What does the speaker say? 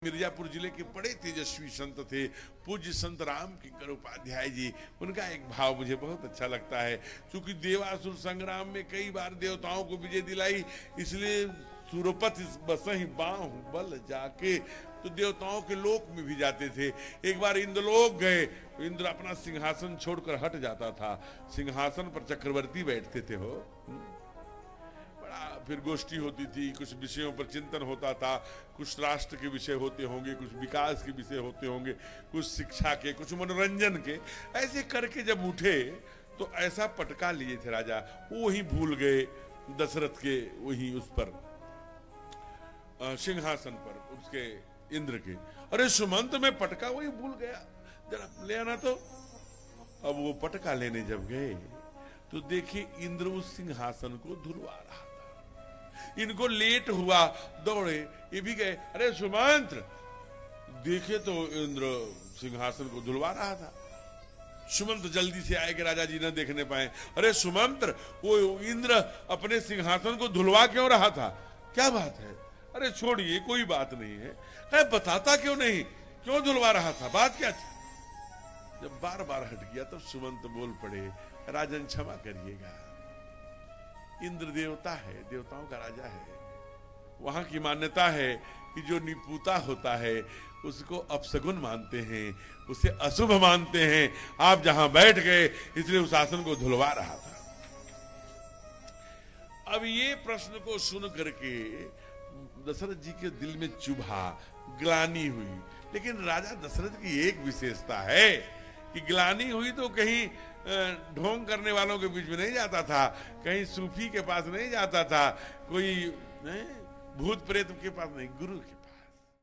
मिर्जापुर जिले के बड़े तेजस्वी संत थे पूज्य संत राम किंकर उपाध्याय जी। उनका एक भाव मुझे बहुत अच्छा लगता है। क्योंकि देवासुर संग्राम में कई बार देवताओं को विजय दिलाई, इसलिए सुरपत बसहि बाहु बल जाके, तो देवताओं के लोक में भी जाते थे। एक बार इंद्रलोक गए तो इंद्र अपना सिंहासन छोड़कर हट जाता था, सिंहासन पर चक्रवर्ती बैठते थे। हो फिर गोष्ठी होती थी, कुछ विषयों पर चिंतन होता था, कुछ राष्ट्र के विषय होते होंगे, कुछ विकास के विषय होते होंगे, कुछ शिक्षा के, कुछ मनोरंजन के। ऐसे करके जब उठे तो ऐसा पटका लिए थे राजा, वो ही भूल गए दशरथ के वही उस पर सिंहासन पर, उसके इंद्र के। अरे सुमंत में पटका वही भूल गया, जरा ले आना। तो अब वो पटका लेने जब गए तो देखिए इंद्र उस सिंहासन को धुलवा रहा। इनको लेट हुआ, दौड़े, ये भी गए। अरे सुमंत्र, देखे तो इंद्र सिंहासन को धुलवा रहा था। सुमंत्र जल्दी से आए कि राजा जी न देखने पाए। अरे सुमंत्र, वो इंद्र अपने सिंहासन को धुलवा क्यों रहा था? क्या बात है? अरे छोड़िए, कोई बात नहीं है। कहे बताता क्यों नहीं, क्यों धुलवा रहा था, बात क्या थी? जब बार बार हट गया तब सुमंत बोल पड़े, राजन क्षमा करिएगा, इंद्र देवता है, देवताओं का राजा है। वहां की मान्यता है कि जो निपुता होता है उसको अपशगुन मानते हैं, उसे अशुभ मानते हैं। आप जहां बैठ गए इसलिए उस आसन को धुलवा रहा था। अब ये प्रश्न को सुन करके दशरथ जी के दिल में चुभा, ग्लानि हुई। लेकिन राजा दशरथ की एक विशेषता है कि ग्लानि हुई तो कहीं ढोंग करने वालों के बीच में नहीं जाता था, कहीं सूफी के पास नहीं जाता था, कोई भूत प्रेत के पास नहीं, गुरु के